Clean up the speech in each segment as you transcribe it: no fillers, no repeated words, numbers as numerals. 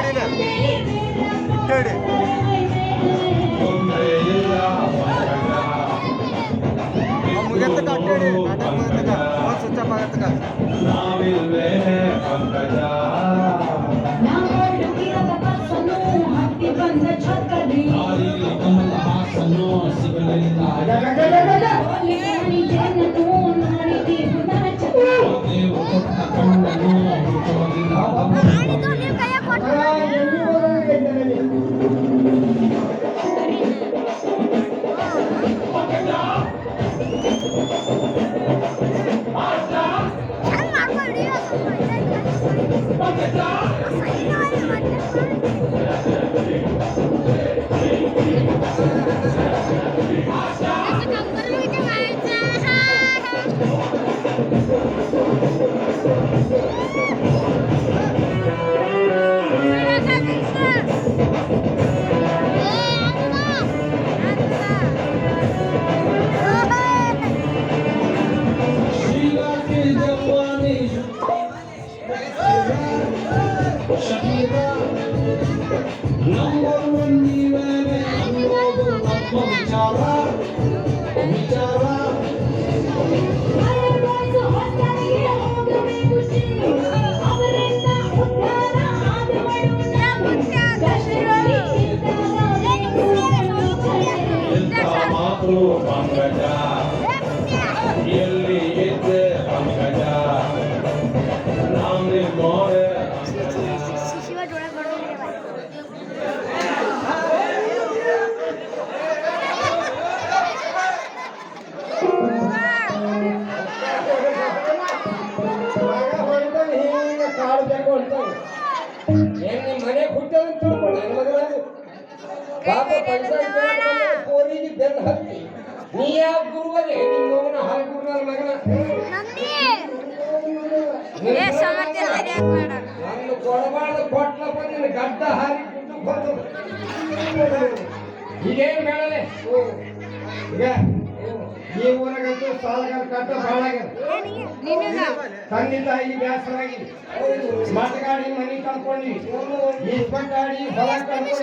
ಅಡ್ಡಾಡಿನ ಅಡ್ಡಾಡಿ ಮುಗಿಯತ್ತಕ ಅಡ್ಡಾಡಿ ನಾಟಕ ಮುಗಿಯತ್ತಕ ಫೋನ್ ಸ್ವಿಚ್ ಆಫ್ ಆಗತ್ತಕ ಮನೆ ಪಾಪ ಪಂಚಾಯತ್ ಬೆನ್ನು ಹತ್ತಿ ನೀ ಯಾವ ಗುರುವೇ ನಿಮ್ಮವನ ಹಾಲು ಗುರುಗಳ ಮಗನ ನನ್ನ ಕೊಡಬಾರ್ದು ಕೊಟ್ಲಪ್ಪ ನಿನ್ನ ಗಡ್ಡ ಹಾರಿ ಕುಟ್ಟು ಈಗೇನು ಬೇಡಲೆ ಈಗ ಈ ಊರಾಗಂತೂ ಸಾಲಗಾರ ಕಟ್ಟ ಭಾಳ ತಂದೆ ತಾಯಿ ಬೇಸರಾಗಿದೆ ಮಟಗಾಡಿ ಮನೆ ಕಳ್ಕೊಂಡ್ವಿ ಇಸ್ಪಟ್ಟಾಡಿ ಹೊಲ ಕಳ್ಕೊಂಡ್ವಿ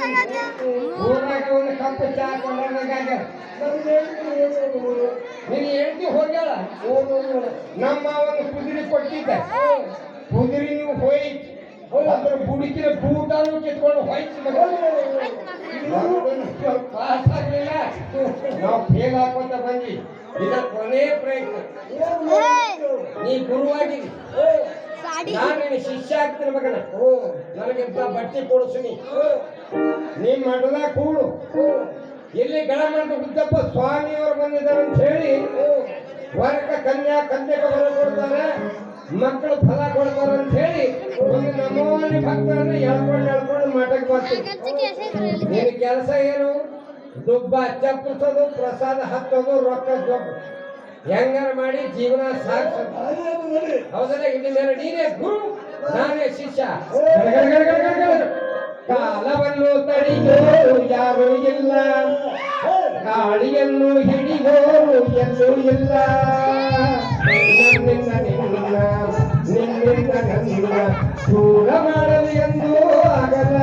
ಊರಾಗ ಒಂದು ಕಪ್ಪು ಚಾ ಕೊಂಡಾಗ ನೀನು ಹೇಳ್ತಿ ಹೋಗ್ಯಾಳ ನಮ್ಮ ಒಂದು ಕುದುರೆ ಕೊಟ್ಟಿದ್ದ ಕುದುರೆ ನೀವು ಹೋಯ್ತು ಅದ್ರ ಬುಡುಕಿನ ಬೂಟಾನು ಕಿತ್ಕೊಂಡು ಹೋಯ್ತು ಪಾಸ್ ಆಗ್ಲಿಲ್ಲ ನಾವು ಫೇಲ್ ಹಾಕೊಂತ ಬಂದ್ವಿ ಇದ ಕೊನೆ ಪ್ರಯತ್ನ ನೀ ಗುರುವಾಗಿ ನಾನು ಶಿಷ್ಯ ಆಗ್ತೀನಿ ಮಗನ ನನಗಿಂತ ಬಟ್ಟೆ ಕೊಡಿಸ್ನಿ ನೀ ಮಠದಾಗ ಕೂಡು ಇಲ್ಲಿ ಗಣಮಂಡ ಬುದ್ಧಪ್ಪ ಸ್ವಾಮಿಯವರು ಬಂದಿದ್ದಾರೆ ಅಂತ ಹೇಳಿ ವರ್ಗ ಕನ್ಯೆಗೆ ಹೊರ ಕೊಡ್ತಾರೆ ಮಕ್ಕಳು ಫಲ ಕೊಡ್ತಾರೆ ಅಂತ ಹೇಳಿ ಒಂದು ನಮೋನಿ ಭಕ್ತರನ್ನ ಎಳ್ಕೊಂಡು ಮಠಕ್ಕೆ ಬರ್ತೀವಿ ನಿನ್ನ ಕೆಲಸ ಏನು ದುಬ್ಬ ಚಪ್ಪಿಸೋದು ಪ್ರಸಾದ ಹತ್ತೋದು ರೊಕ್ಕ ಜೊಬ್ಬು ಹೆಂಗಾರ ಮಾಡಿ ಜೀವನ ಸಾಗಿಸೋದು ಹೌದಲ್ಲ ಇನ್ನು ಮೇಲೆ ನೀನೇ ಗುರು ನಾನೇ ಶಿಷ್ಯ ಕಾಲವನ್ನು ತಡೆಯೋರು ಯಾರು ಇಲ್ಲ ಗಾಳಿಯನ್ನು ಹಿಡಿಯೋರು ಎಲ್ಲೂ ಇಲ್ಲ ನಿನ್ನಿಂದ ನನ್ನ ದೂರ ಮಾಡಲು ಎಂದು ಆಗಲ್ಲ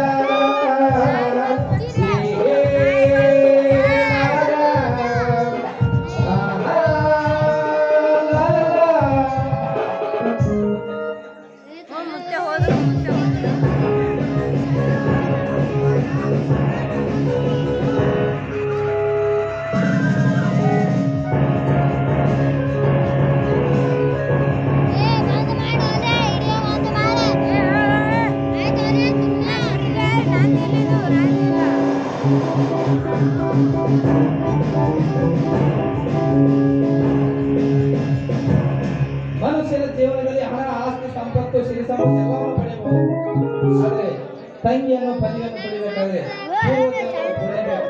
ಮನುಷ್ಯನ ಜೀವನದಲ್ಲಿ ಹಣ ಆಸ್ತಿ ಸಂಪತ್ತು ಸಿರಿ ಸಂಪತ್ತು ಎಲ್ಲವನ್ನೂ ಪಡೆಯಬಹುದು ಆದರೆ ತಂಗಿಯನ್ನು ಪತಿಯನ್ನು ಪಡೆಯಬೇಕಾದ್ರೆ ಪಡೆಯಬೇಕು